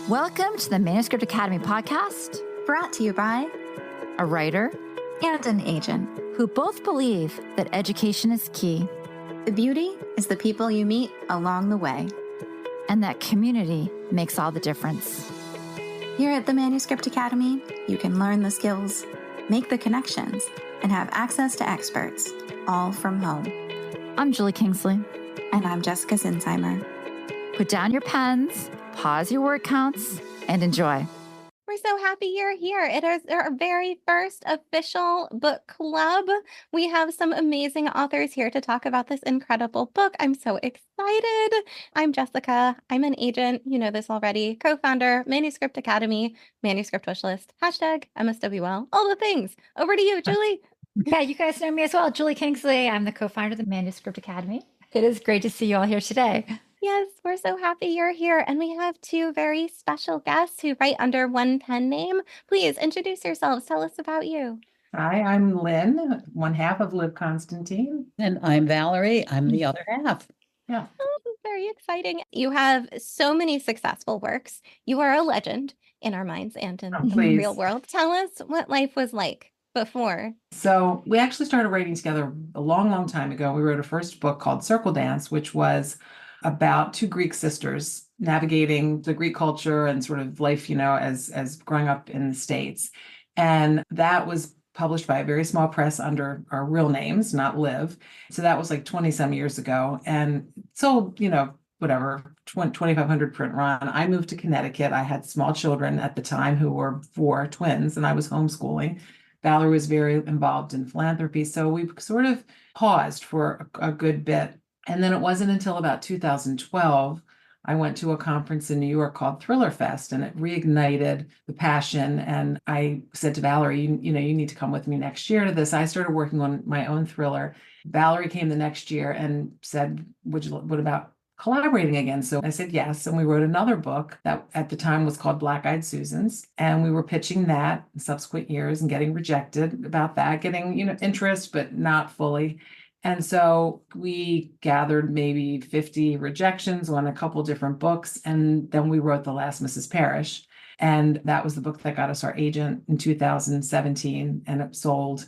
Welcome to the Manuscript Academy podcast, brought to you by a writer and an agent who both believe that education is key. The beauty is the people you meet along the way, and that community makes all the difference. Here at the Manuscript Academy, you can learn the skills, make the connections, and have access to experts, all from home. I'm Julie Kingsley. And I'm Jessica Sinsheimer. Put down your pens, pause your word counts, and enjoy. We're so happy you're here. It is our very first official book club. We have some amazing authors here to talk about this incredible book. I'm so excited. I'm Jessica. I'm an agent. You know this already. Co-founder, Manuscript Academy, Manuscript Wishlist, hashtag MSWL, all the things. Over to you, Julie. Yeah, you guys know me as well. Julie Kingsley. I'm the co-founder of the Manuscript Academy. It is great to see you all here today. Yes, we're so happy you're here. And we have two very special guests who write under one pen name. Please introduce yourselves. Tell us about you. Hi, I'm Lynne, one half of Liv Constantine. And I'm Valerie. I'm the other half. Yeah. Oh, this is very exciting. You have so many successful works. You are a legend in our minds and in the real world. Tell us what life was like before. So we actually started writing together a long, long time ago. We wrote a first book called Circle Dance, which was about two Greek sisters navigating the Greek culture and sort of life, as growing up in the States. And that was published by a very small press under our real names, not Liv. So that was like 20 some years ago. And so, 2,500 print run. I moved to Connecticut. I had small children at the time who were 4 twins, and I was homeschooling. Valerie was very involved in philanthropy. So we sort of paused for a good bit. And then it wasn't until about 2012, I went to a conference in New York called Thriller Fest, and it reignited the passion. And I said to Valerie, you need to come with me next year to this. I started working on my own thriller. Valerie came the next year and said, what about collaborating again? So I said yes. And we wrote another book that at the time was called Black-Eyed Susans. And we were pitching that in subsequent years and getting rejected about that, getting, interest, but not fully. And so we gathered maybe 50 rejections on a couple different books. And then we wrote The Last Mrs. Parrish. And that was the book that got us our agent in 2017. And it sold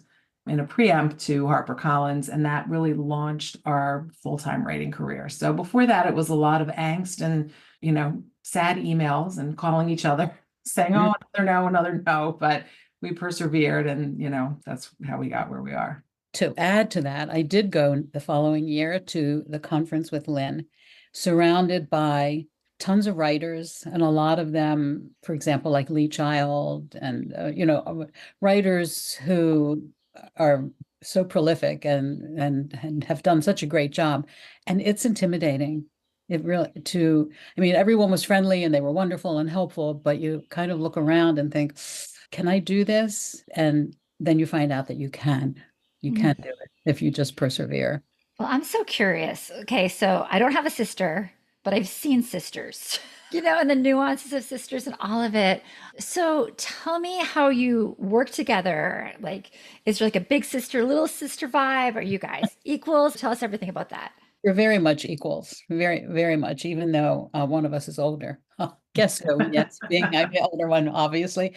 in a preempt to HarperCollins. And that really launched our full-time writing career. So before that, it was a lot of angst and, sad emails and calling each other saying, oh, another no. But we persevered. And, that's how we got where we are. To add to that, I did go the following year to the conference with Lynne, surrounded by tons of writers, and a lot of them, for example, like Lee Child and, writers who are so prolific and have done such a great job. And it's intimidating. Everyone was friendly and they were wonderful and helpful, but you kind of look around and think, can I do this? And then you find out that you can. You can do it if you just persevere. Well, I'm so curious. Okay, so I don't have a sister, but I've seen sisters, and the nuances of sisters and all of it. So tell me how you work together. Like, is there like a big sister, little sister vibe? Are you guys equals? Tell us everything about that. We're very much equals, very, very much, even though one of us is older. Guess so, yes, being I'm the older one, obviously.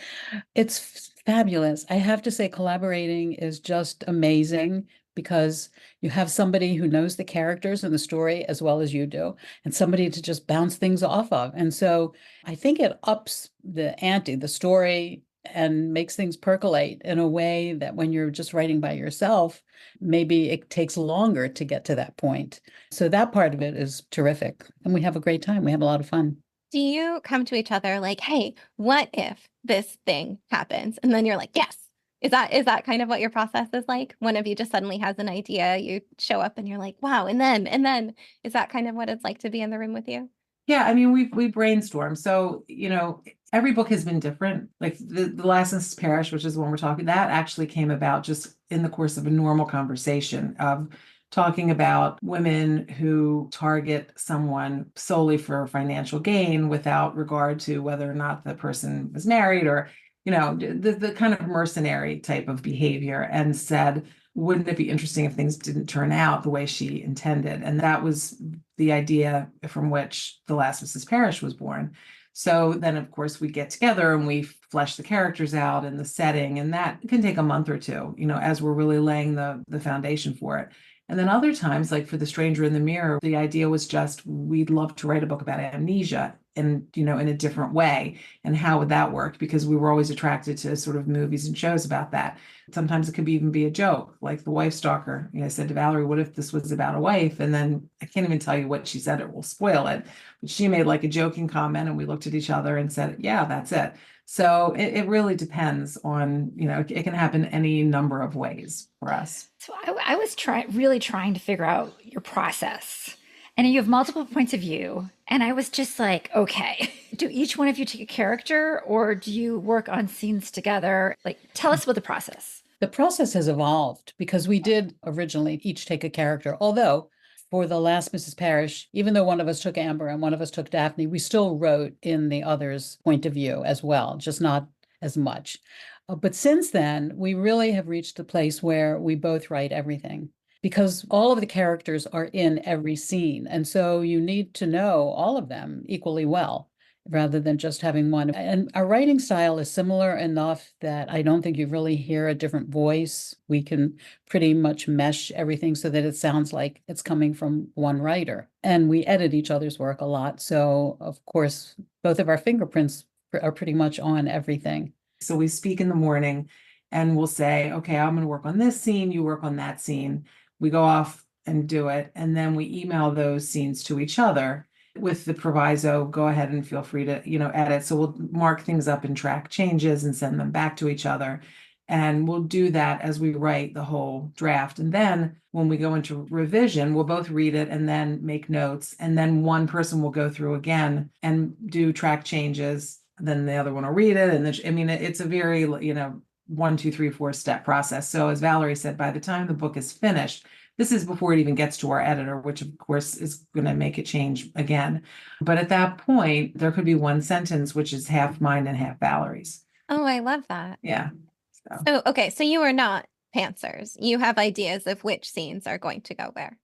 It's fabulous. I have to say, collaborating is just amazing because you have somebody who knows the characters and the story as well as you do, and somebody to just bounce things off of. And so I think it ups the ante, the story, and makes things percolate in a way that when you're just writing by yourself, maybe it takes longer to get to that point. So that part of it is terrific. And we have a great time. We have a lot of fun. Do you come to each other like, hey, what if this thing happens? And then you're like, yes. Is that kind of what your process is like? One of you just suddenly has an idea, you show up and you're like, wow. And then is that kind of what it's like to be in the room with you? Yeah. We brainstorm. So, every book has been different. Like the Last Mrs. Parrish, which is the one we're talking, that actually came about just in the course of a normal conversation of talking about women who target someone solely for financial gain without regard to whether or not the person was married or, the kind of mercenary type of behavior, and said, wouldn't it be interesting if things didn't turn out the way she intended? And that was the idea from which The Last Mrs. Parrish was born. So then, of course, we get together and we flesh the characters out and the setting, and that can take a month or two, as we're really laying the foundation for it. And then other times, like for The Stranger in the Mirror, the idea was just, we'd love to write a book about amnesia and, in a different way. And how would that work? Because we were always attracted to sort of movies and shows about that. Sometimes it could even be a joke, like The Wife Stalker. I said to Valerie, what if this was about a wife? And then I can't even tell you what she said, it will spoil it. But she made like a joking comment and we looked at each other and said, yeah, that's it. So it really depends on, it can happen any number of ways for us. So I was really trying to figure out your process. And you have multiple points of view. And I was just like, okay, do each one of you take a character or do you work on scenes together? Like, tell us about the process. The process has evolved because we did originally each take a character, although for The Last Mrs. Parrish, even though one of us took Amber and one of us took Daphne, we still wrote in the other's point of view as well, just not as much. But since then, we really have reached the place where we both write everything because all of the characters are in every scene. And so you need to know all of them equally well, rather than just having one. And our writing style is similar enough that I don't think you really hear a different voice. We can pretty much mesh everything so that it sounds like it's coming from one writer. And we edit each other's work a lot. So, of course, both of our fingerprints are pretty much on everything. So we speak in the morning and we'll say, okay, I'm going to work on this scene, you work on that scene. We go off and do it. And then we email those scenes to each other with the proviso, go ahead and feel free to, edit. So we'll mark things up and track changes and send them back to each other. And we'll do that as we write the whole draft. And then when we go into revision, we'll both read it and then make notes. And then one person will go through again and do track changes. Then the other one will read it. And it's a very, 1, 2, 3, 4 step process. So as Valerie said, by the time the book is finished, this is before it even gets to our editor, which of course is going to make it change again. But at that point, there could be one sentence, which is half mine and half Valerie's. Oh, I love that. Yeah. So you are not pantsers. You have ideas of which scenes are going to go where.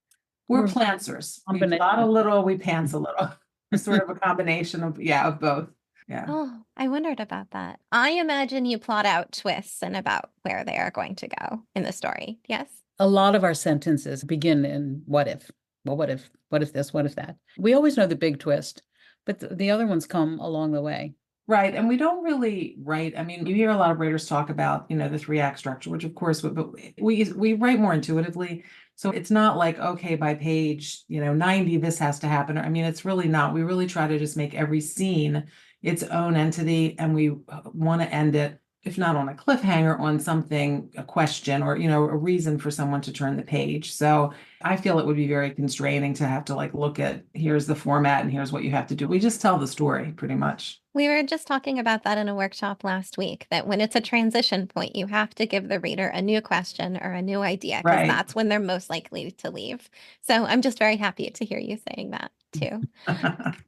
We're plantsers. We plot a little, we pants a little. We're sort of a combination of both. Yeah. Oh, I wondered about that. I imagine you plot out twists and about where they are going to go in the story. Yes. A lot of our sentences begin in what if. Well, what if this, what if that? We always know the big twist, but the other ones come along the way. Right. And we don't really write. You hear a lot of writers talk about, the 3-act structure, which of course, but we write more intuitively. So it's not like, okay, by page, 90, this has to happen. It's really not. We really try to just make every scene its own entity. And we want to end it, if not on a cliffhanger, on something, a question or, a reason for someone to turn the page. So I feel it would be very constraining to have to look at, here's the format and here's what you have to do. We just tell the story pretty much. We were just talking about that in a workshop last week, that when it's a transition point, you have to give the reader a new question or a new idea, because that's when they're most likely to leave. So I'm just very happy to hear you saying that too.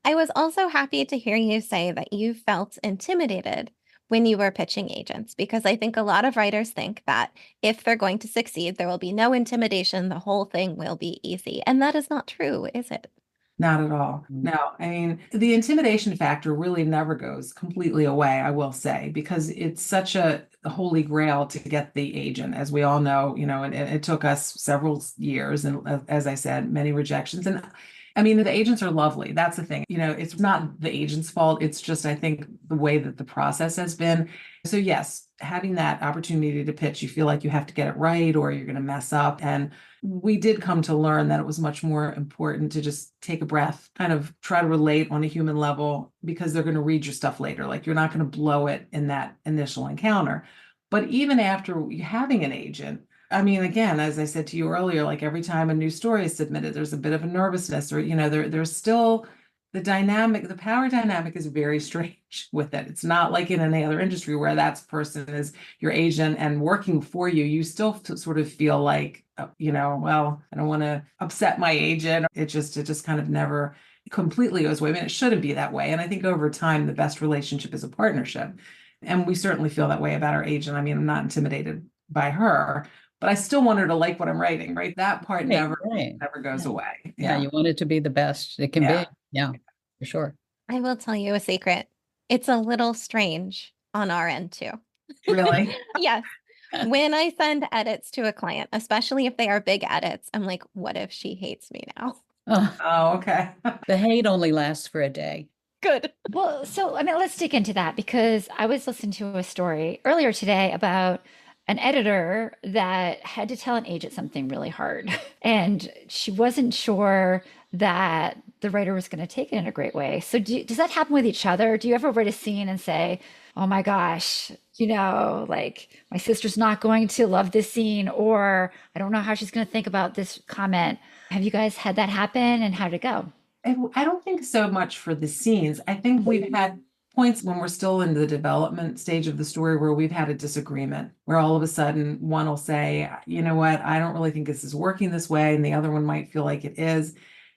I was also happy to hear you say that you felt intimidated when you were pitching agents, because I think a lot of writers think that if they're going to succeed, there will be no intimidation. The whole thing will be easy. And that is not true, is it? Not at all. No, the intimidation factor really never goes completely away, I will say, because it's such a holy grail to get the agent, as we all know, and it took us several years. And as I said, many rejections. And the agents are lovely. That's the thing. It's not the agent's fault. It's just, I think, the way that the process has been. So yes, having that opportunity to pitch, you feel like you have to get it right or you're going to mess up. And we did come to learn that it was much more important to just take a breath, kind of try to relate on a human level, because they're going to read your stuff later. You're not going to blow it in that initial encounter. But even after having an agent, again, as I said to you earlier, every time a new story is submitted, there's a bit of a nervousness, or, there's still the power dynamic is very strange with it. It's not like in any other industry where that person is your agent and working for you. You still sort of feel like, well, I don't want to upset my agent. It just kind of never completely goes away. It shouldn't be that way. And I think over time, the best relationship is a partnership. And we certainly feel that way about our agent. I'm not intimidated by her. but I still want her to like what I'm writing, right? That part Right, never right. goes Yeah. away. Yeah, you want it to be the best it can Yeah. be. Yeah, for sure. I will tell you a secret. It's a little strange on our end too. Really? Yes. When I send edits to a client, especially if they are big edits, I'm like, what if she hates me now? Oh, Oh, okay. the hate only lasts for a day. Good. Well, so I mean, let's dig into that because I was listening to a story earlier today about an editor that had to tell an agent something really hard, and she wasn't sure that the writer was going to take it in a great way. So, does that happen with each other? Do you ever write a scene and say, "Oh my gosh, like my sister's not going to love this scene," or "I don't know how she's going to think about this comment"? Have you guys had that happen, and how did it go? I don't think so much for the scenes. I think we've had points when we're still in the development stage of the story where we've had a disagreement, where all of a sudden one will say, you know what, I don't really think this is working this way. And the other one might feel like it is.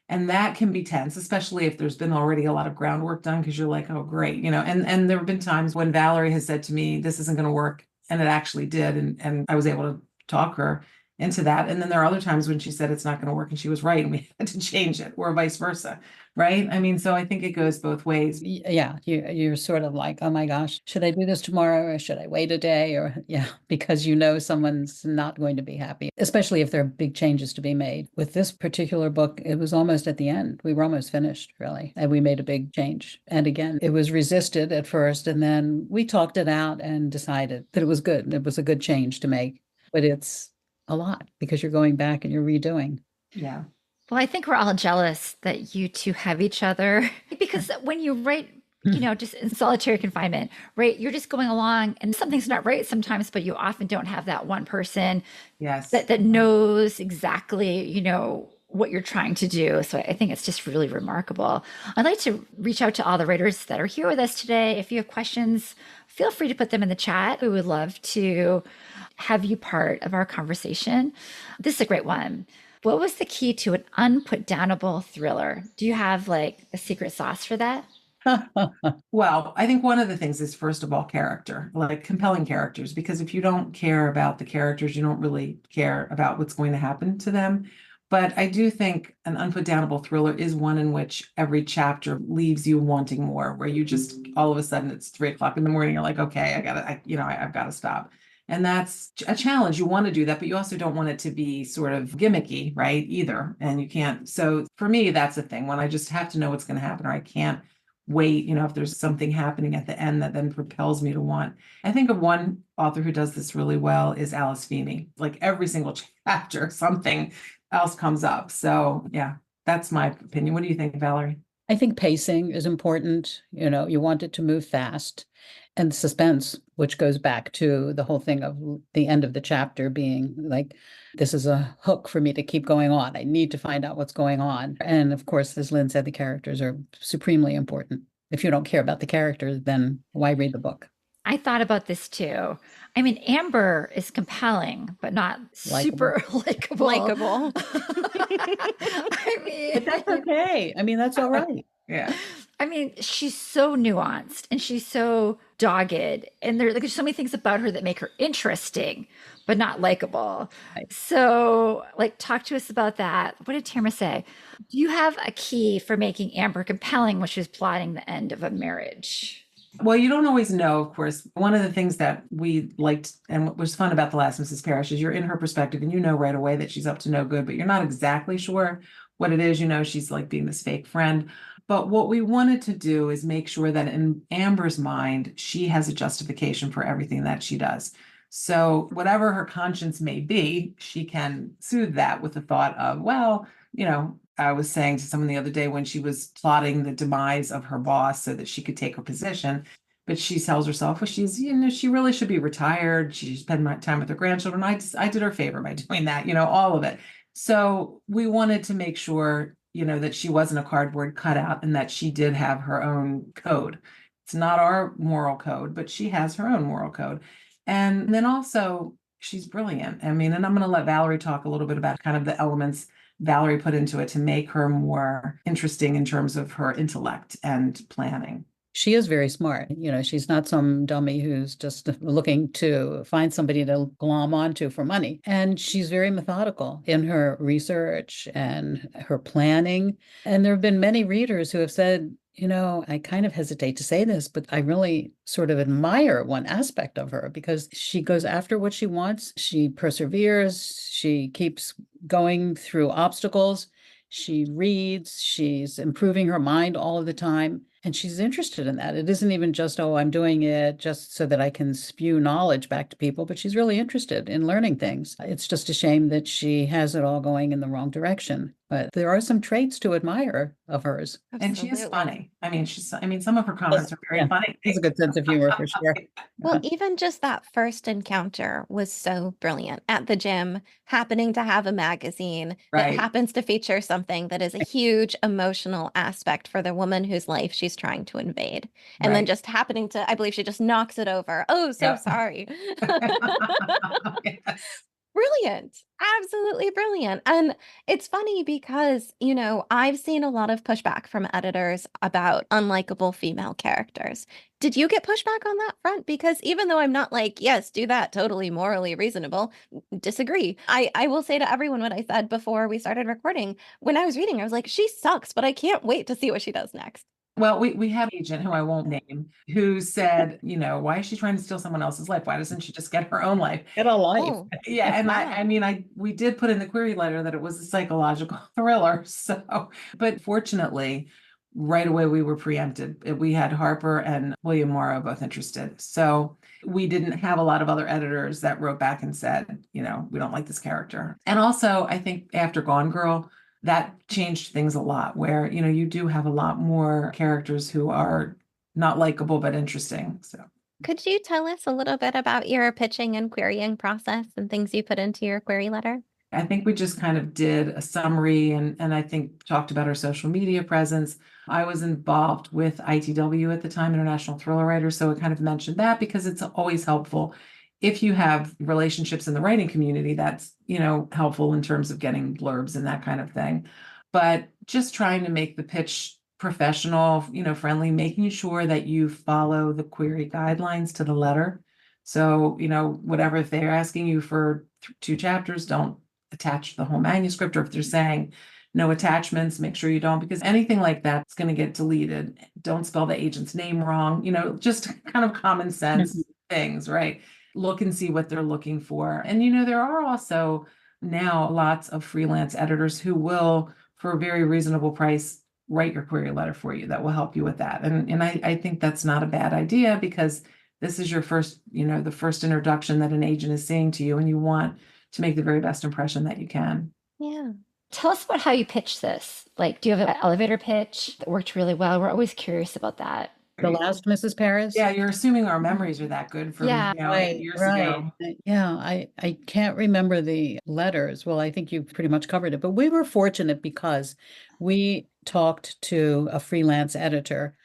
And that can be tense, especially if there's been already a lot of groundwork done, because you're like, oh, great. And there have been times when Valerie has said to me, this isn't going to work. And it actually did. And I was able to talk her into that. And then there are other times when she said it's not going to work and she was right and we had to change it, or vice versa. Right. I mean, so I think it goes both ways. Yeah, you're sort of like, oh my gosh, should I do this tomorrow or should I wait a day? Or yeah, because someone's not going to be happy, especially if there are big changes to be made. With this particular book, it was almost at the end. We were almost finished, really. And we made a big change. And again, it was resisted at first. And then we talked it out and decided that it was good. It was a good change to make. But it's a lot because you're going back and you're redoing. Yeah. Well, I think we're all jealous that you two have each other because when you write, just in solitary confinement, right, you're just going along and something's not right sometimes, but you often don't have that one person Yes. that knows exactly, what you're trying to do. So I think it's just really remarkable. I'd like to reach out to all the writers that are here with us today. If you have questions, feel free to put them in the chat. We would love to have you part of our conversation. This is a great one. What was the key to an unputdownable thriller? Do you have like a secret sauce for that? Well, I think one of the things is, first of all, character, like compelling characters, because if you don't care about the characters, you don't really care about what's going to happen to them. But I do think an unputdownable thriller is one in which every chapter leaves you wanting more, where you just all of a sudden it's 3:00 in the morning, you're like, okay, I've got to stop. And that's a challenge. You want to do that, but you also don't want it to be sort of gimmicky, right? Either. And you can't. So for me, that's the thing, when I just have to know what's going to happen, or I can't wait, if there's something happening at the end that then propels me to want. I think of one author who does this really well is Alice Feeney. Like every single chapter, something else comes up. So yeah, that's my opinion. What do you think, Valerie? I think pacing is important. You want it to move fast, and suspense, which goes back to the whole thing of the end of the chapter being like, this is a hook for me to keep going on. I need to find out what's going on. And of course, as Lynne said, the characters are supremely important. If you don't care about the characters, then why read the book? I thought about this too. I mean, Amber is compelling, but not super likable. I mean, But that's okay. I mean, that's all right. Yeah. I mean, she's so nuanced and she's so dogged, and there's so many things about her that make her interesting, but not likable. Right. So, talk to us about that. What did Tamara say? Do you have a key for making Amber compelling when she's plotting the end of a marriage? Well, you don't always know, of course. One of the things that we liked and what was fun about The Last Mrs. Parrish is you're in her perspective and you know right away that she's up to no good, but you're not exactly sure what it is. She's like being this fake friend. But what we wanted to do is make sure that in Amber's mind, she has a justification for everything that she does. So whatever her conscience may be, she can soothe that with the thought of, well, I was saying to someone the other day when she was plotting the demise of her boss so that she could take her position, but she tells herself, well, she really should be retired. She should spend time with her grandchildren. I did her a favor by doing that, all of it. So we wanted to make sure, that she wasn't a cardboard cutout and that she did have her own code. It's not our moral code, but she has her own moral code. And then also she's brilliant. I mean, and I'm going to let Valerie talk a little bit about kind of the elements Valerie put into it to make her more interesting in terms of her intellect and planning. she is very smart. She's not some dummy who's just looking to find somebody to glom onto for money. And she's very methodical in her research and her planning. And there have been many readers who have said, I kind of hesitate to say this, but I really sort of admire one aspect of her because she goes after what she wants. She perseveres. She keeps going through obstacles. She reads. She's improving her mind all of the time. And she's interested in that. It isn't even just, oh, I'm doing it just so that I can spew knowledge back to people, but she's really interested in learning things. It's just a shame that she has it all going in the wrong direction. But there are some traits to admire of hers. And she is funny. Some of her comments are very funny. It's a good sense of humor for sure. Well, even just that first encounter was so brilliant at the gym, happening to have a magazine that happens to feature something that is a huge emotional aspect for the woman whose life she's trying to invade. And then just happening to, I believe she just knocks it over. Oh, so sorry. Yes. Brilliant. Absolutely brilliant. And it's funny because, I've seen a lot of pushback from editors about unlikable female characters. Did you get pushback on that front? Because even though I'm not like, yes, do that, totally morally reasonable, disagree. I will say to everyone what I said before we started recording. When I was reading, I was like, she sucks, but I can't wait to see what she does next. Well, we have an agent who I won't name who said, why is she trying to steal someone else's life? Why doesn't she just get her own life? Get a life. Oh, Yeah. And we did put in the query letter that it was a psychological thriller. So, but fortunately, right away we were preempted. We had Harper and William Morrow both interested. So we didn't have a lot of other editors that wrote back and said, we don't like this character. And also, I think after Gone Girl, that changed things a lot where, you do have a lot more characters who are not likable, but interesting. So could you tell us a little bit about your pitching and querying process and things you put into your query letter? I think we just kind of did a summary and I think talked about our social media presence. I was involved with ITW at the time, International Thriller Writers. So I kind of mentioned that because it's always helpful. If you have relationships in the writing community, that's, helpful in terms of getting blurbs and that kind of thing. But just trying to make the pitch professional, friendly, making sure that you follow the query guidelines to the letter. So, whatever, if they're asking you for 2 chapters, don't attach the whole manuscript. Or if they're saying no attachments, make sure you don't, because anything like that's going to get deleted. Don't spell the agent's name wrong, just kind of common sense things, right? Look and see what they're looking for. And, there are also now lots of freelance editors who will, for a very reasonable price, write your query letter for you that will help you with that. And I think that's not a bad idea because this is your first, the first introduction that an agent is saying to you, and you want to make the very best impression that you can. Yeah. Tell us about how you pitch this. Like, do you have an elevator pitch that worked really well? We're always curious about that. The last Mrs. Parrish? Yeah, you're assuming our memories are that good from 8 years ago. Yeah, I can't remember the letters. Well, I think you pretty much covered it, but we were fortunate because we talked to a freelance editor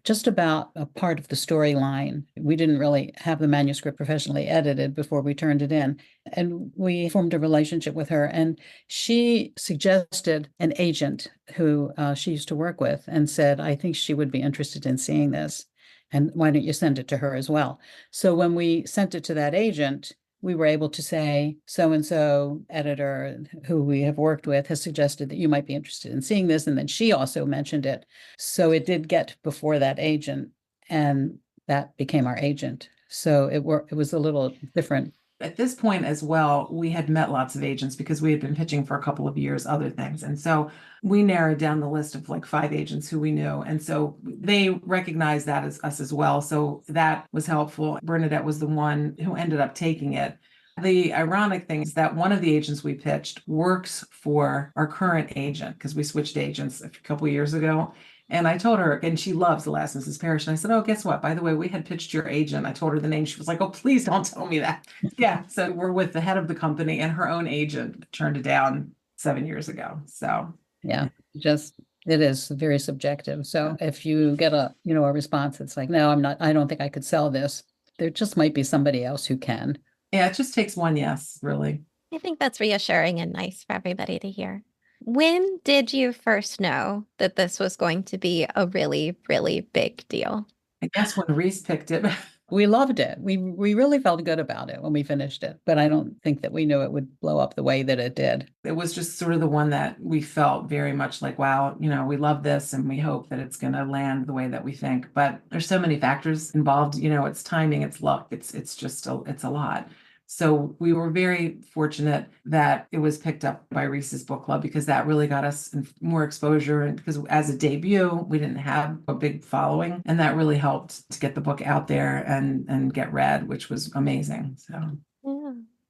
just about a part of the storyline. We didn't really have the manuscript professionally edited before we turned it in. And we formed a relationship with her. And she suggested an agent who she used to work with and said, I think she would be interested in seeing this. And why don't you send it to her as well? So when we sent it to that agent, we were able to say, so-and-so editor who we have worked with has suggested that you might be interested in seeing this. And then she also mentioned it. So it did get before that agent, and that became our agent. So it was a little different. At this point as well, we had met lots of agents because we had been pitching for a couple of years, other things. And so we narrowed down the list of like 5 agents who we knew. And so they recognized that as us as well. So that was helpful. Bernadette was the one who ended up taking it. The ironic thing is that one of the agents we pitched works for our current agent because we switched agents a couple of years ago. And I told her, and she loves The Last Mrs. Parrish. And I said, oh, guess what? By the way, we had pitched your agent. I told her the name. She was like, oh, please don't tell me that. Yeah. So we're with the head of the company, and her own agent turned it down 7 years ago. So yeah, it is very subjective. So if you get a response, it's like, no, I don't think I could sell this. There just might be somebody else who can. Yeah, it just takes one yes, really. I think that's reassuring and nice for everybody to hear. When did you first know that this was going to be a really, really big deal? I guess when Reese picked it, We loved it. We really felt good about it when we finished it, but I don't think that we knew it would blow up the way that it did. it was just sort of the one that we felt very much like, wow, we love this and we hope that it's going to land the way that we think. But there's so many factors involved, it's timing, it's luck, it's just it's a lot. So we were very fortunate that it was picked up by Reese's book club, because that really got us more exposure. And because as a debut, we didn't have a big following, and that really helped to get the book out there and get read, which was amazing. So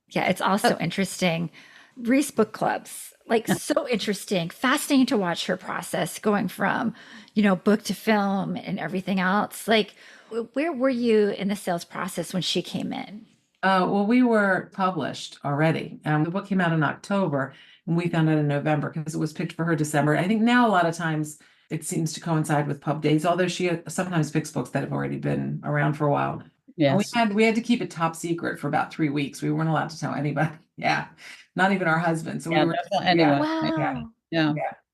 Yeah, it's also interesting. Reese book clubs, like so interesting, fascinating to watch her process going from, book to film and everything else. Like, where were you in the sales process when she came in? Well, we were published already. The book came out in October, and we found out in November because it was picked for her December. I think now a lot of times it seems to coincide with pub days, although she sometimes picks books that have already been around for a while. Yes. We had to keep it top secret for about 3 weeks. We weren't allowed to tell anybody. Yeah, not even our husbands. So Yeah, we were that's not anyone. Wow. Yeah.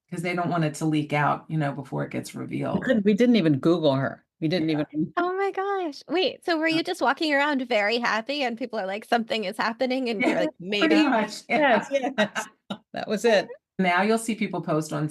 because they don't want it to leak out, before it gets revealed. We didn't even Google her. We didn't even. Oh my gosh. Wait, so were you just walking around very happy and people are like, something is happening? And you're like, maybe. Pretty much. Yeah. Yes. That was it. Now you'll see people post on,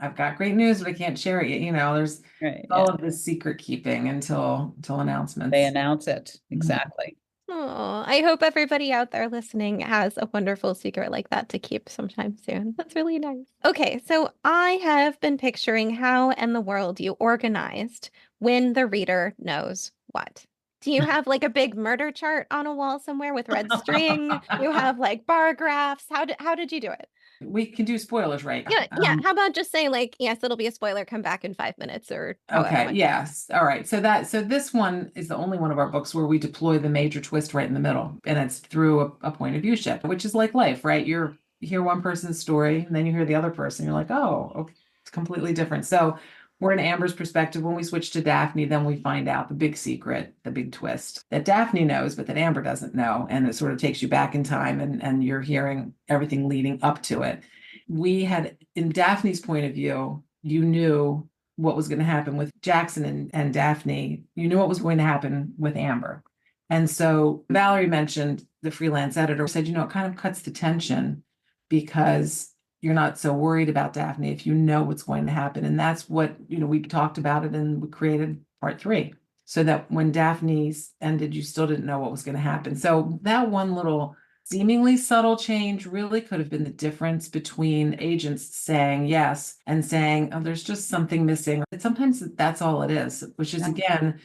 I've got great news, but I can't share it yet. There's Right. all of this secret keeping until announcements. They announce it. Exactly. Oh, I hope everybody out there listening has a wonderful secret like that to keep sometime soon. That's really nice. Okay, so I have been picturing how in the world you organized when the reader knows what. Do you have like a big murder chart on a wall somewhere with red string? You have like bar graphs? How did you do it? We can do spoilers, right? Yeah. How about just say like, yes, it'll be a spoiler, come back in 5 minutes or Okay, yes. All right. So this one is the only one of our books where we deploy the major twist right in the middle, and it's through a point of view shift, which is like life, right? You hear one person's story and then you hear the other person. You're like, oh, okay, it's completely different. So we're in Amber's perspective. When we switch to Daphne, then we find out the big secret, the big twist that Daphne knows, but that Amber doesn't know. And it sort of takes you back in time, and you're hearing everything leading up to it. We had, in Daphne's point of view, you knew what was going to happen with Jackson and Daphne. You knew what was going to happen with Amber. And so Valerie mentioned the freelance editor said, it kind of cuts the tension because you're not so worried about Daphne if you know what's going to happen. And that's what, we talked about it and we created part 3 so that when Daphne's ended, you still didn't know what was going to happen. So that one little seemingly subtle change really could have been the difference between agents saying yes and saying, oh, there's just something missing. And sometimes that's all it is, which is, again,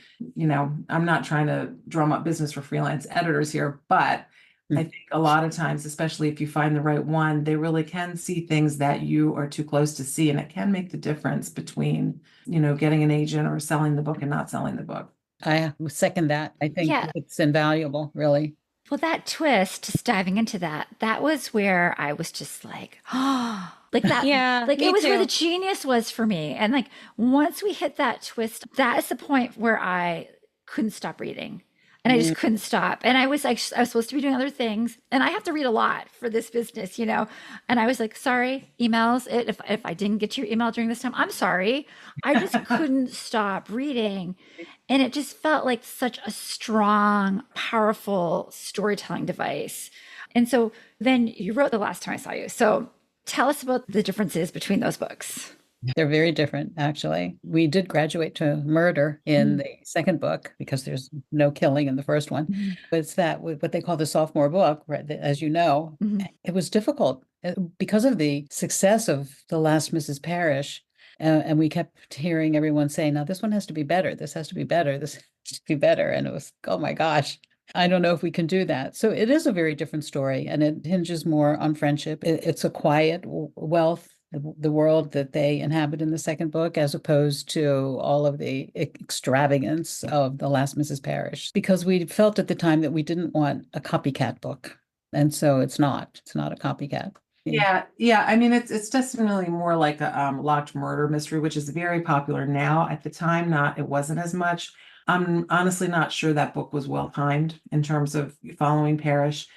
I'm not trying to drum up business for freelance editors here, but I think a lot of times, especially if you find the right one, they really can see things that you are too close to see. And it can make the difference between, getting an agent or selling the book and not selling the book. I second that. I think it's invaluable, really. Well, that twist, just diving into that was where I was just like, oh, like that. Yeah, like me it was where too. the genius was for me. And like, once we hit that twist, that is the point where I couldn't stop reading. And I just couldn't stop. And I was like, I was supposed to be doing other things. And I have to read a lot for this business, And I was like, sorry, emails. If I didn't get your email during this time, I'm sorry. I just couldn't stop reading. And it just felt like such a strong, powerful storytelling device. And so then you wrote The Last Time I Saw You. So tell us about the differences between those books. They're very different, actually. We did graduate to murder in the second book because there's no killing in the first one. But it's that what they call the sophomore book, right? As you know, it was difficult because of the success of The Last Mrs. Parrish. And we kept hearing everyone saying, now this one has to be better. This has to be better. This has to be better. And it was, oh my gosh, I don't know if we can do that. So it is a very different story, and it hinges more on friendship. It's a quiet wealth, the world that they inhabit in the second book, as opposed to all of the extravagance of The Last Mrs. Parrish, because we felt at the time that we didn't want a copycat book. And so it's not a copycat. Yeah. I mean, it's definitely more like a locked murder mystery, which is very popular now. At the time, it wasn't as much. I'm honestly not sure that book was well timed in terms of following Parrish.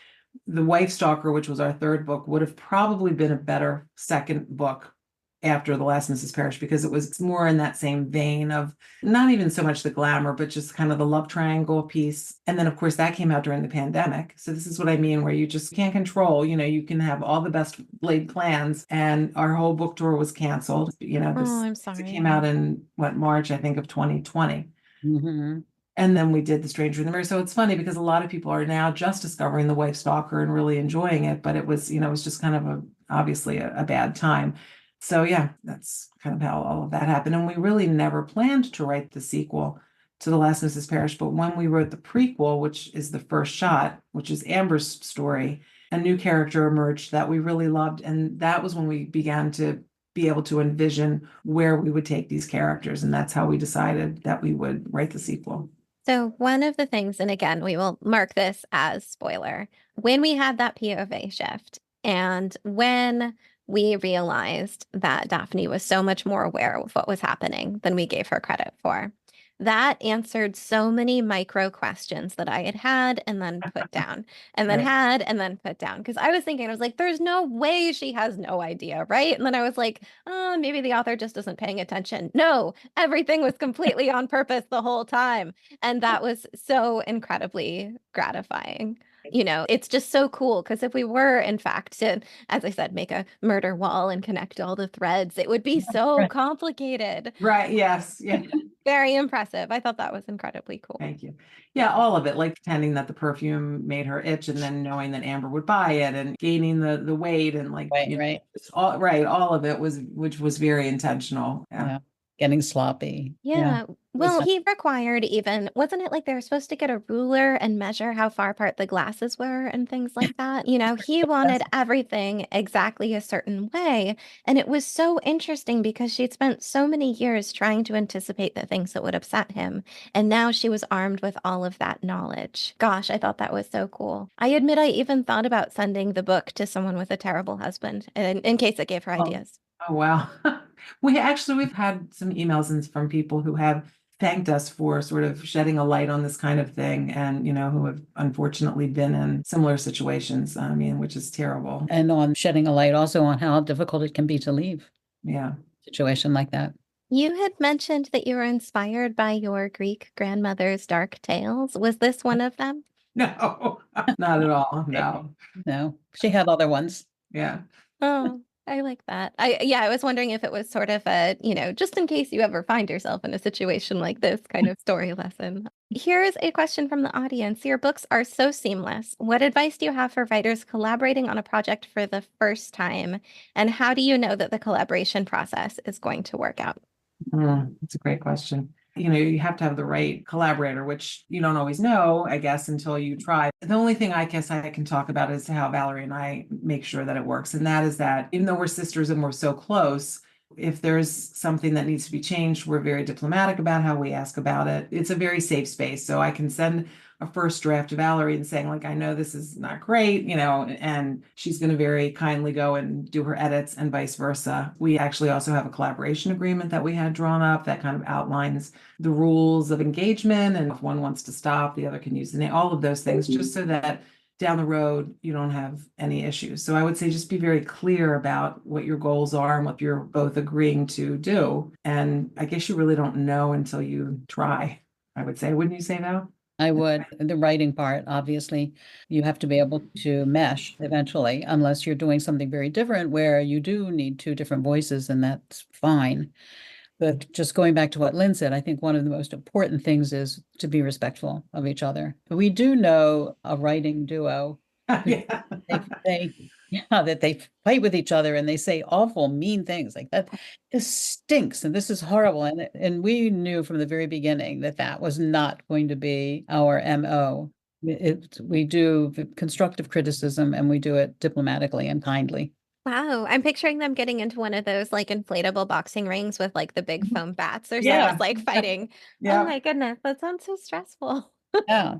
The Wife Stalker, which was our third book, would have probably been a better second book after The Last Mrs. Parrish, because it was more in that same vein of not even so much the glamour, but just kind of the love triangle piece. And then, of course, that came out during the pandemic. So this is what I mean, where you just can't control, you can have all the best laid plans, and our whole book tour was canceled. I'm It sorry. came out in March, I think, of 2020. Mm-hmm. And then we did The Stranger in the Mirror. So it's funny because a lot of people are now just discovering The Wife Stalker and really enjoying it. But it was, it was just kind of obviously a bad time. So yeah, that's kind of how all of that happened. And we really never planned to write the sequel to The Last Mrs. Parrish. But when we wrote the prequel, which is The First Shot, which is Amber's story, a new character emerged that we really loved. And that was when we began to be able to envision where we would take these characters. And that's how we decided that we would write the sequel. So one of the things, and again, we will mark this as spoiler, when we had that POV shift and when we realized that Daphne was so much more aware of what was happening than we gave her credit for, that answered so many micro questions that I had and then put down and then Right. had and then put down. Because I was like, there's no way she has no idea, right? And then I was like, oh, maybe the author just isn't paying attention. No, everything was completely on purpose the whole time. And that was so incredibly gratifying. It's just so cool because if we were, in fact, to, as I said, make a murder wall and connect all the threads, it would be so Right. complicated. Right. Yes. Yeah. Very impressive. I thought that was incredibly cool. Thank you. Yeah, all of it, like pretending that the perfume made her itch and then knowing that Amber would buy it and gaining the weight and Right. it's all of it which was very intentional. Yeah. Getting sloppy. Yeah. Well, Was- he required even, wasn't it like they were supposed to get a ruler and measure how far apart the glasses were and things like that? He wanted everything exactly a certain way. And it was so interesting because she'd spent so many years trying to anticipate the things that would upset him. And now she was armed with all of that knowledge. Gosh, I thought that was so cool. I admit I even thought about sending the book to someone with a terrible husband in case it gave her ideas. Oh, wow. We've had some emails from people who have thanked us for sort of shedding a light on this kind of thing and, who have unfortunately been in similar situations, which is terrible. And on shedding a light also on how difficult it can be to leave Yeah. a situation like that. You had mentioned that you were inspired by your Greek grandmother's dark tales. Was this one of them? No, not at all. No. No, she had other ones. Yeah. Oh, I like that. I was wondering if it was sort of a, just in case you ever find yourself in a situation like this kind of story lesson. Here's a question from the audience. Your books are so seamless. What advice do you have for writers collaborating on a project for the first time? And how do you know that the collaboration process is going to work out? That's a great question. You have to have the right collaborator, which you don't always know, I guess, until you try. The only thing I guess I can talk about is how Valerie and I make sure that it works. And that is that even though we're sisters and we're so close, if there's something that needs to be changed, we're very diplomatic about how we ask about it. It's a very safe space. So I can send a first draft to Valerie and saying, I know this is not great, and she's going to very kindly go and do her edits and vice versa. We actually also have a collaboration agreement that we had drawn up that kind of outlines the rules of engagement. And if one wants to stop, the other can use the name, all of those things, just so that down the road, you don't have any issues. So I would say just be very clear about what your goals are and what you're both agreeing to do. And I guess you really don't know until you try, I would say. Wouldn't you say that? I would. The writing part, obviously, you have to be able to mesh eventually, unless you're doing something very different where you do need two different voices, and that's fine. But just going back to what Lynne said, I think one of the most important things is to be respectful of each other. We do know a writing duo. Yeah. That they fight with each other and they say awful, mean things like that. This stinks and this is horrible. And we knew from the very beginning that that was not going to be our MO. We do constructive criticism and we do it diplomatically and kindly. Wow. I'm picturing them getting into one of those like inflatable boxing rings with like the big foam bats or something, just like fighting. Yeah. Oh my goodness. That sounds so stressful. Yeah.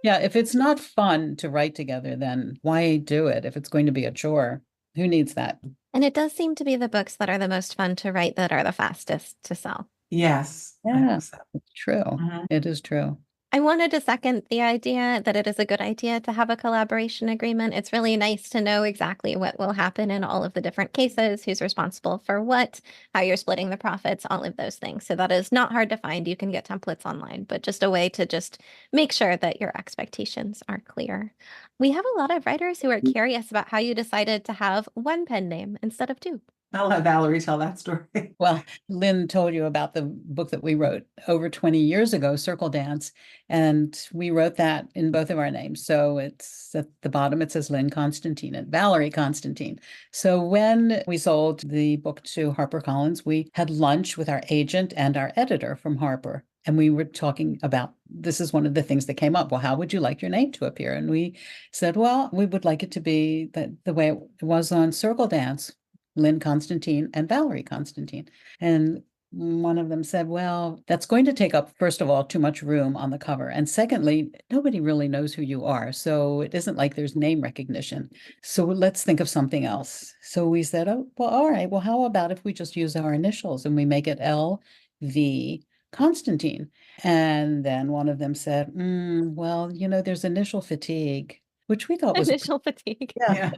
If it's not fun to write together, then why do it? If it's going to be a chore, who needs that? And it does seem to be the books that are the most fun to write that are the fastest to sell. Yes. Yeah, it's true. Mhm. It is true. I wanted to second the idea that it is a good idea to have a collaboration agreement. It's really nice to know exactly what will happen in all of the different cases, who's responsible for what, how you're splitting the profits, all of those things. So that is not hard to find. You can get templates online, but just a way to just make sure that your expectations are clear. We have a lot of writers who are curious about how you decided to have one pen name instead of two. I'll let Valerie tell that story. Well, Lynn told you about the book that we wrote over 20 years ago, Circle Dance, and we wrote that in both of our names. So it's at the bottom, it says Lynne Constantine and Valerie Constantine. So when we sold the book to HarperCollins, we had lunch with our agent and our editor from Harper. And we were talking about, this is one of the things that came up. Well, how would you like your name to appear? And we said, well, we would like it to be the way it was on Circle Dance. Lynne Constantine and Valerie Constantine. And one of them said, well, that's going to take up, first of all, too much room on the cover. And secondly, nobody really knows who you are. So it isn't like there's name recognition. So let's think of something else. So we said, oh, well, all right. Well, how about if we just use our initials and we make it L.V. Constantine? And then one of them said, well, there's initial fatigue, which we thought was Initial fatigue. yeah.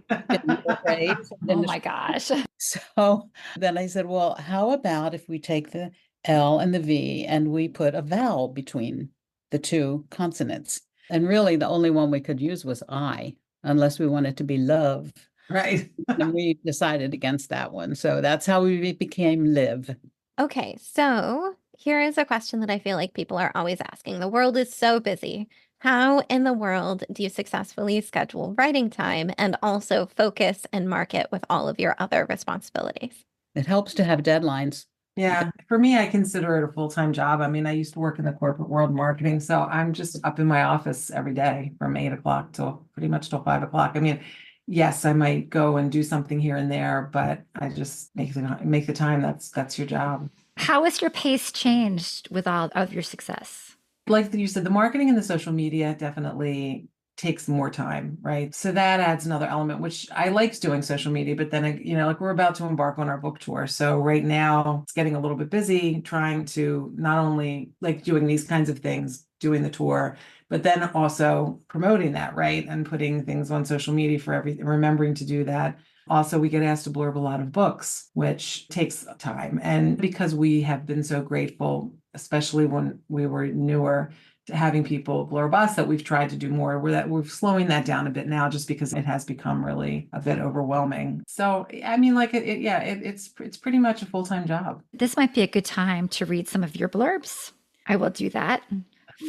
Oh my gosh. So then I said, well, how about if we take the L and the V and we put a vowel between the two consonants? And really the only one we could use was I, unless we wanted to be love. Right. And we decided against that one. So that's how we became Liv. Okay, so here is a question that I feel like people are always asking. The world is so busy. How in the world do you successfully schedule writing time and also focus and market with all of your other responsibilities? It helps to have deadlines. Yeah, for me, I consider it a full-time job. I mean, I used to work in the corporate world marketing, so I'm just up in my office every day from 8 o'clock till pretty much till 5 o'clock. I mean, yes, I might go and do something here and there, but I just make the time. That's your job. How has your pace changed with all of your success? Like you said, the marketing and the social media definitely takes more time, right? So that adds another element, which I like doing social media, but then, like we're about to embark on our book tour. So right now it's getting a little bit busy trying to not only like doing these kinds of things, doing the tour, but then also promoting that, right? And putting things on social media for everything, remembering to do that. Also, we get asked to blurb a lot of books, which takes time. And because we have been so grateful, especially when we were newer, to having people blurb us, that we've tried to do more. We're slowing that down a bit now, just because it has become really a bit overwhelming. So, I mean, like it's pretty much a full-time job. This might be a good time to read some of your blurbs. I will do that.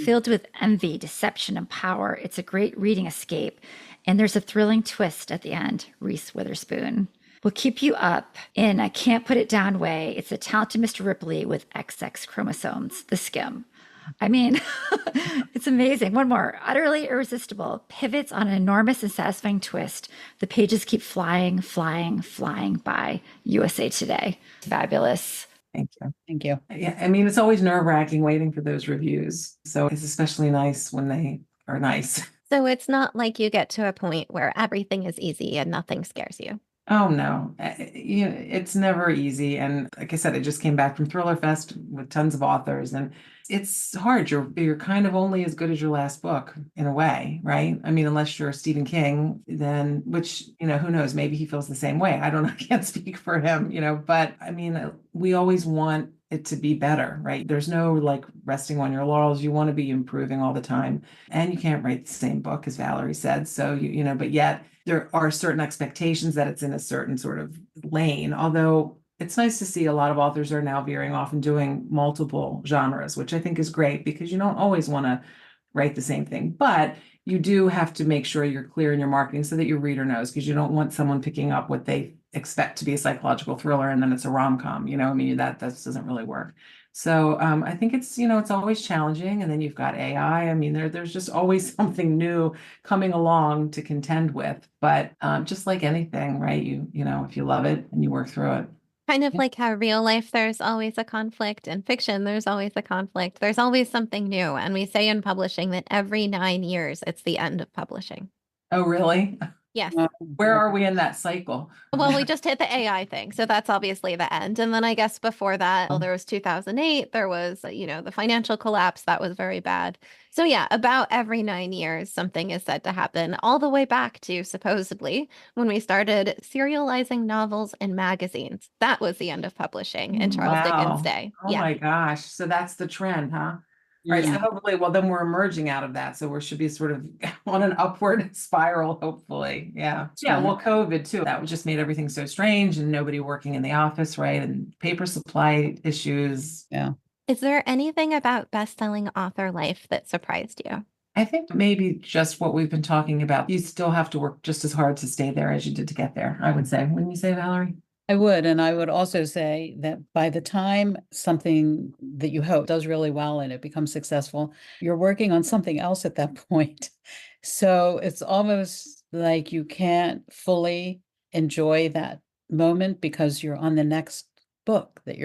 Filled with envy, deception, and power, it's a great reading escape. And there's a thrilling twist at the end, Reese Witherspoon. Will keep you up in a can't put it down way. It's a talented Mr. Ripley with XX chromosomes, the skim. I mean, it's amazing. One more, utterly irresistible, pivots on an enormous and satisfying twist. The pages keep flying, flying, flying by. USA Today. Fabulous. Thank you. Thank you. Yeah, I mean, it's always nerve-wracking waiting for those reviews. So it's especially nice when they are nice. So it's not like you get to a point where everything is easy and nothing scares you. Oh no, it's never easy. And like I said, I just came back from Thriller Fest with tons of authors, and it's hard. You're kind of only as good as your last book in a way, right? I mean, unless you're Stephen King, then which, who knows, maybe he feels the same way. I don't know, I can't speak for him, but I mean, we always want it to be better, right? There's no like resting on your laurels. You want to be improving all the time, and you can't write the same book, as Valerie said. So, but yet there are certain expectations that it's in a certain sort of lane, although it's nice to see a lot of authors are now veering off and doing multiple genres, which I think is great, because you don't always want to write the same thing, but you do have to make sure you're clear in your marketing so that your reader knows, because you don't want someone picking up what they expect to be a psychological thriller and then it's a rom-com, I mean, that doesn't really work. So I think it's, it's always challenging. And then you've got AI. I mean, there's just always something new coming along to contend with. But just like anything, right? If you love it and you work through it. Kind of like how real life, there's always a conflict. In fiction, there's always a conflict. There's always something new. And we say in publishing that every 9 years, it's the end of publishing. Oh, really? Yes. Where are we in that cycle? Well, we just hit the AI thing. So that's obviously the end. And then I guess before that, well, there was 2008. There was, the financial collapse. That was very bad. So yeah, about every 9 years, something is said to happen, all the way back to supposedly when we started serializing novels in magazines. That was the end of publishing in Charles Dickens' day. Oh Yeah. my gosh. So that's the trend, huh? Right. Yeah. So hopefully, well, then we're emerging out of that. So we should be sort of on an upward spiral, hopefully. Yeah. Yeah. right. Well, COVID too, that just made everything so strange and nobody working in the office, right? And paper supply issues. Yeah. Is there anything about best-selling author life that surprised you? I think maybe just what we've been talking about. You still have to work just as hard to stay there as you did to get there, I would say. Wouldn't you say, Valerie? I would. And I would also say that by the time something that you hope does really well and it becomes successful, you're working on something else at that point. So it's almost like you can't fully enjoy that moment because you're on the next book that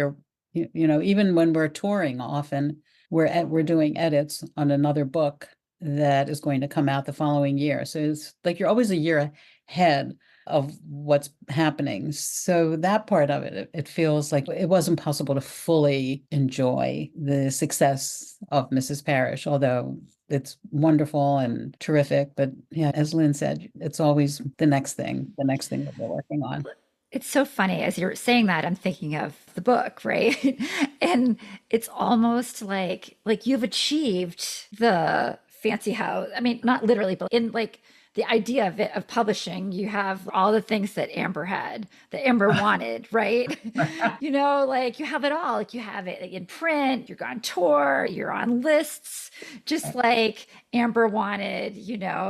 even when we're touring often, we're doing edits on another book that is going to come out the following year. So it's like you're always a year ahead of what's happening. So that part of it feels like it wasn't possible to fully enjoy the success of Mrs. Parrish, although it's wonderful and terrific. But yeah, as Lynne said, it's always the next thing that we're working on. It's so funny as you're saying that, I'm thinking of the book, right? And it's almost like you've achieved the fancy house. I mean, not literally, but in like the idea of it, of publishing, you have all the things that Amber had, that Amber wanted, right? You have it all. Like you have it in print, you're on tour, you're on lists, just like Amber wanted,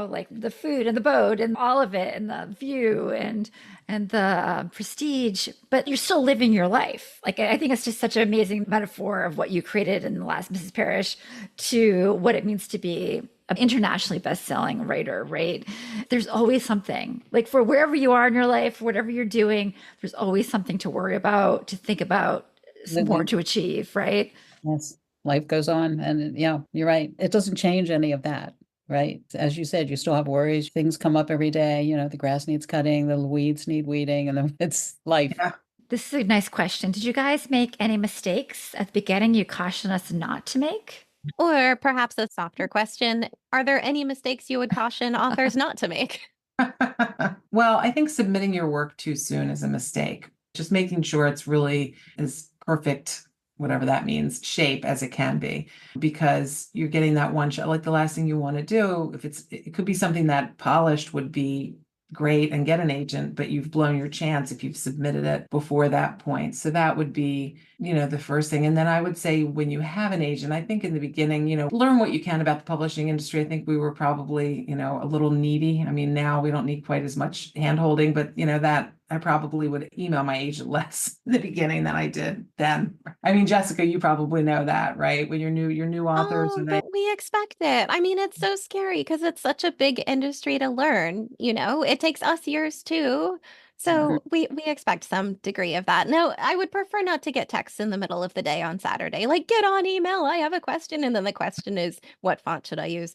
like the food and the boat and all of it and the view and the prestige, but you're still living your life. Like, I think it's just such an amazing metaphor of what you created in the last Mrs. Parrish to what it means to be an internationally best-selling writer, right? There's always something, like for wherever you are in your life, whatever you're doing, there's always something to worry about, to think about, some more to achieve, right? Yes, life goes on. And yeah, you're right. It doesn't change any of that. Right. As you said, you still have worries. Things come up every day. The grass needs cutting, the weeds need weeding, and then it's life. Yeah. This is a nice question. Did you guys make any mistakes at the beginning you cautioned us not to make? Or perhaps a softer question, are there any mistakes you would caution authors not to make? Well, I think submitting your work too soon is a mistake. Just making sure it's really as perfect, whatever that means, shape as it can be, because you're getting that one shot. Like the last thing you want to do, it could be something that polished would be great and get an agent, but you've blown your chance if you've submitted it before that point. So that would be, the first thing. And then I would say when you have an agent, I think in the beginning, learn what you can about the publishing industry. I think we were probably, a little needy. I mean, now we don't need quite as much hand-holding, but that I probably would email my agent less in the beginning than I did then. I mean, Jessica, you probably know that, right? When you're new authors. Oh, but we expect it. I mean, it's so scary because it's such a big industry to learn, it takes us years too. So we expect some degrre of that. No, I would prefer not to get texts in the middle of the day on Saturday, like get on email, I have a question. And then the question is, what font should I use?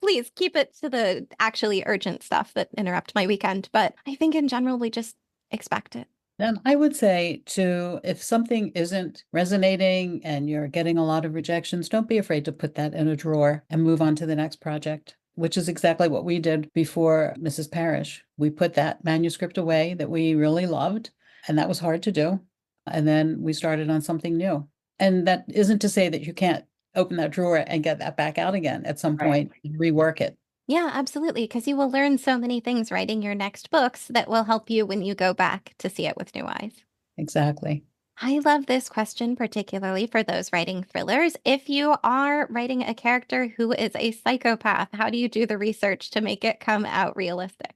Please keep it to the actually urgent stuff that interrupt my weekend. But I think in general, we just expect it. And I would say too, if something isn't resonating and you're getting a lot of rejections, don't be afraid to put that in a drawer and move on to the next project, which is exactly what we did before Mrs. Parrish. We put that manuscript away that we really loved, and that was hard to do. And then we started on something new. And that isn't to say that you can't open that drawer and get that back out again at some point and rework it. Yeah, absolutely. Because you will learn so many things writing your next books that will help you when you go back to see it with new eyes. Exactly. I love this question, particularly for those writing thrillers. If you are writing a character who is a psychopath, how do you do the research to make it come out realistic?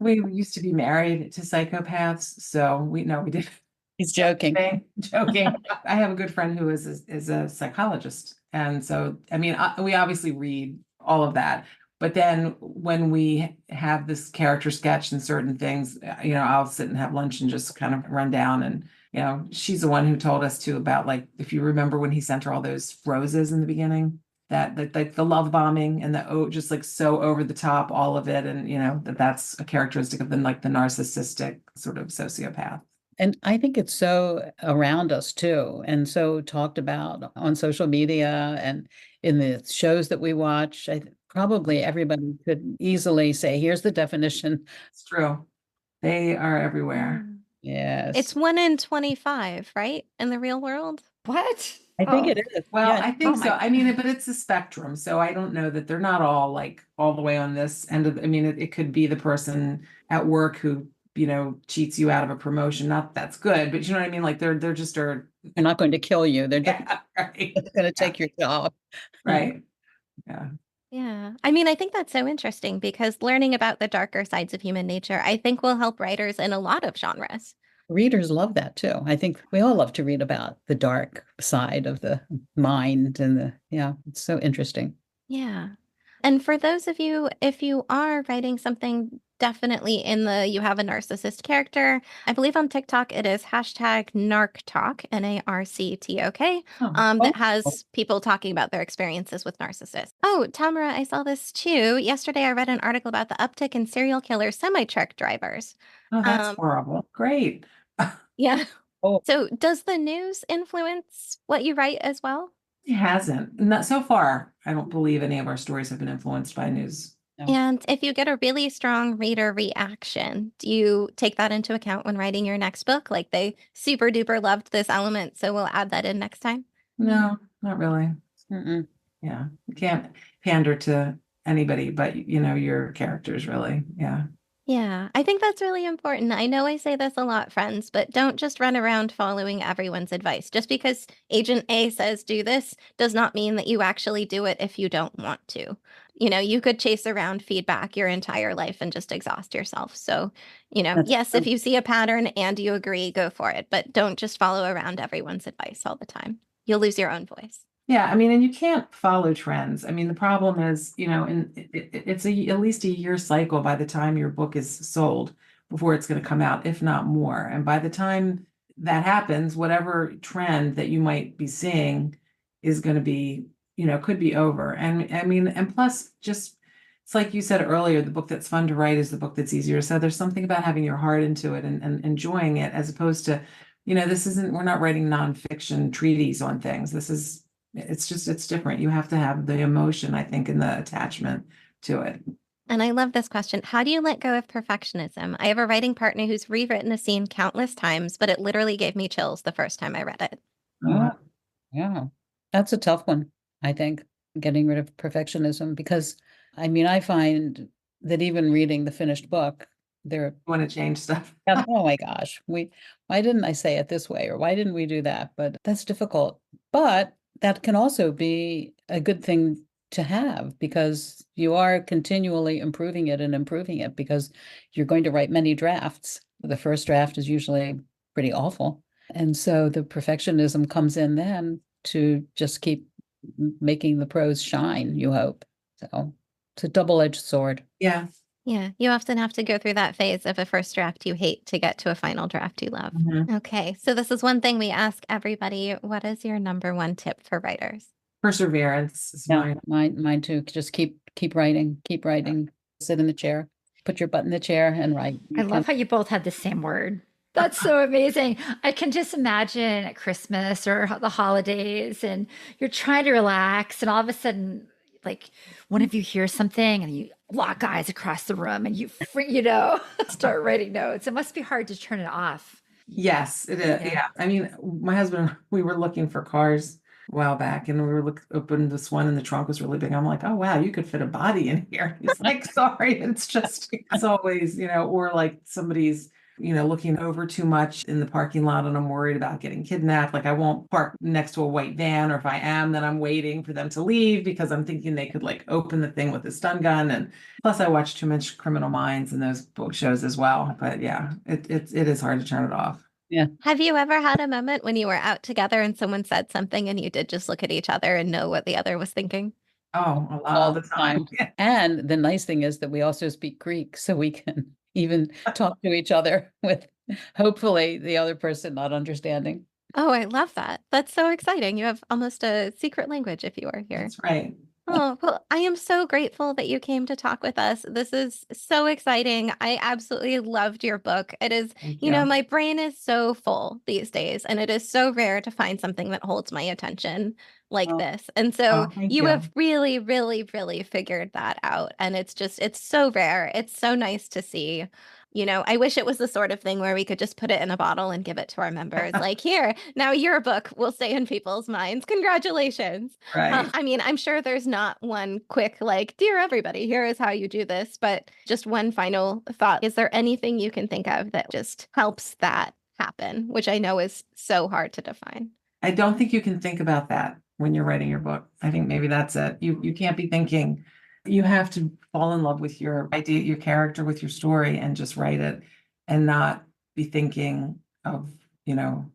We used to be married to psychopaths, so we did. He's joking. Joking. I have a good friend who is a psychologist, and so we obviously read all of that. But then when we have this character sketch and certain things, I'll sit and have lunch and just kind of run down. And, she's the one who told us too about, like, if you remember when he sent her all those roses in the beginning, that like the love bombing and the just like so over the top, all of it. And that's a characteristic of the like the narcissistic sort of sociopath. And I think it's so around us too, and so talked about on social media and in the shows that we watch. Probably everybody could easily say, here's the definition. It's true. They are everywhere. Yes. It's 1 in 25, right? In the real world? What? I think it is. Well, Yeah. I think so. I mean, but it's a spectrum. So I don't know that they're not all like all the way on this end of, I mean, it could be the person at work who, cheats you out of a promotion. Not that's good, but you know what I mean? Like they're just They're not going to kill you. They're just right. going to take your job. Right. Yeah. Yeah. I mean, I think that's so interesting because learning about the darker sides of human nature, I think will help writers in a lot of genres. Readers love that too. I think we all love to read about the dark side of the mind and it's so interesting. Yeah. And for those of you, if you are writing something definitely you have a narcissist character, I believe on TikTok it is #NarcTalk, NARCTOK, that has people talking about their experiences with narcissists. Oh, Tamara, I saw this too. Yesterday I read an article about the uptick in serial killer semi-truck drivers. Oh, that's horrible. Great. Yeah. Oh. So does the news influence what you write as well? It hasn't. Not so far. I don't believe any of our stories have been influenced by news. No. And if you get a really strong reader reaction, do you take that into account when writing your next book? Like they super duper loved this element, so we'll add that in next time? No, not really. Mm-mm. Yeah. You can't pander to anybody but, your characters really. Yeah. Yeah, I think that's really important. I know I say this a lot, friends, but don't just run around following everyone's advice. Just because Agent A says do this does not mean that you actually do it if you don't want to. You could chase around feedback your entire life and just exhaust yourself. So, yes, if you see a pattern and you agree, go for it. But don't just follow around everyone's advice all the time. You'll lose your own voice. Yeah, I mean, and you can't follow trends. I mean, the problem is, it's at least a year cycle by the time your book is sold before it's going to come out, if not more. And by the time that happens, whatever trend that you might be seeing is going to be, could be over. And I mean, and plus just, it's like you said earlier, the book that's fun to write is the book that's easier. So there's something about having your heart into it and enjoying it as opposed to, we're not writing nonfiction treatise on things. It's different. You have to have the emotion, I think, and the attachment to it. And I love this question. How do you let go of perfectionism? I have a writing partner who's rewritten a scene countless times, but it literally gave me chills the first time I read it. Yeah, that's a tough one, I think, getting rid of perfectionism, because I find that even reading the finished book, you want to change stuff. Oh my gosh, why didn't I say it this way? Or why didn't we do that? But that's difficult. But that can also be a good thing to have because you are continually improving it because you're going to write many drafts. The first draft is usually pretty awful. And so the perfectionism comes in then to just keep making the prose shine, you hope. So it's a double-edged sword. Yeah. Yeah, you often have to go through that phase of a first draft you hate to get to a final draft you love. Mm-hmm. Okay, so this is one thing we ask everybody. What is your number one tip for writers? Perseverance is Mine too. Just keep writing, sit in the chair, put your butt in the chair and write. I love how you both had the same word. That's so amazing. I can just imagine at Christmas or the holidays and you're trying to relax and all of a sudden, like one of you hears something and you lock eyes across the room and you start writing notes. It must be hard to turn it off. Yes, it is. Yeah. I mean, my husband, we were looking for cars a while back and we were opened this one and the trunk was really big. I'm like, oh, wow, you could fit a body in here. He's like, sorry. It's always, or like somebody's, looking over too much in the parking lot and I'm worried about getting kidnapped. Like I won't park next to a white van, or if I am, then I'm waiting for them to leave because I'm thinking they could like open the thing with a stun gun. And plus I watch too much Criminal Minds and those book shows as well. But yeah, it is hard to turn it off. Yeah. Have you ever had a moment when you were out together and someone said something and you did just look at each other and know what the other was thinking? Oh, a lot All of the time. Yeah. And the nice thing is that we also speak Greek, so we can even talk to each other with hopefully the other person not understanding. Oh, I love that. That's so exciting. You have almost a secret language if you are here. That's right. Oh, well, I am so grateful that you came to talk with us. This is so exciting. I absolutely loved your book. It is, Thank you know, you. my brain is so full these days, and it is so rare to find something that holds my attention like Oh, this. And so thank you you. have really, really, really figured that out. And it's so rare. It's so nice to see. You know, I wish it was the sort of thing where we could just put it in a bottle and give it to our members. Like, here, now your book will stay in people's minds. Congratulations. Right. I mean, I'm sure there's not one quick, like, dear everybody, here is how you do this. But just one final thought. Is there anything you can think of that just helps that happen, which I know is so hard to define? I don't think you can think about that when you're writing your book. I think maybe that's it. You can't be thinking. You have to fall in love with your idea, your character, with your story, and just write it, and not be thinking of,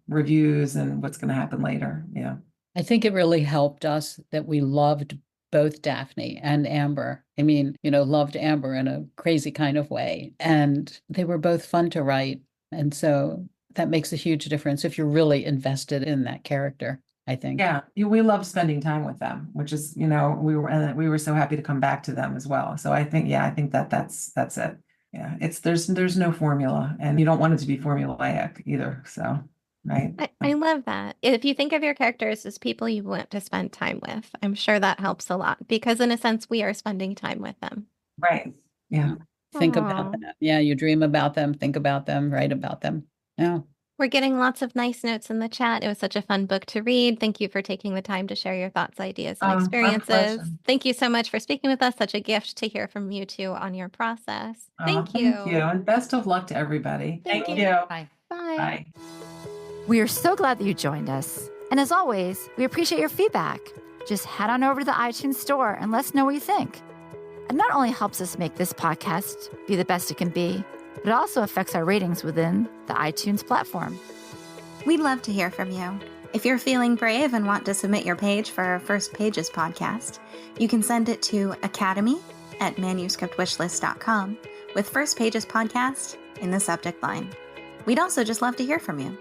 reviews and what's going to happen later. Yeah. I think it really helped us that we loved both Daphne and Amber. I mean, loved Amber in a crazy kind of way. And they were both fun to write. And so that makes a huge difference if you're really invested in that character, I think. Yeah. We love spending time with them, which is, we were so happy to come back to them as well. So I think that's it. Yeah. There's no formula, and you don't want it to be formulaic either. So, right. I love that. If you think of your characters as people you want to spend time with, I'm sure that helps a lot, because in a sense, we are spending time with them. Right. Yeah. Think Aw. about that. Yeah, you dream about them, think about them, write about them. Yeah. We're getting lots of nice notes in the chat. It was such a fun book to read. Thank you for taking the time to share your thoughts, ideas, and My experiences. pleasure. Thank you so much for speaking with us. Such a gift to hear from you two on your process. Thank you. Thank you. And best of luck to everybody. Thank Thank you. you. Bye. Bye. Bye. We are so glad that you joined us. And as always, we appreciate your feedback. Just head on over to the iTunes store and let us know what you think. It not only helps us make this podcast be the best it can be, but it also affects our ratings within the iTunes platform. We'd love to hear from you. If you're feeling brave and want to submit your page for our First Pages podcast, you can send it to academy@manuscriptwishlist.com with First Pages podcast in the subject line. We'd also just love to hear from you.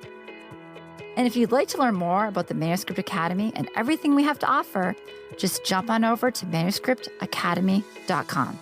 And if you'd like to learn more about the Manuscript Academy and everything we have to offer, just jump on over to manuscriptacademy.com.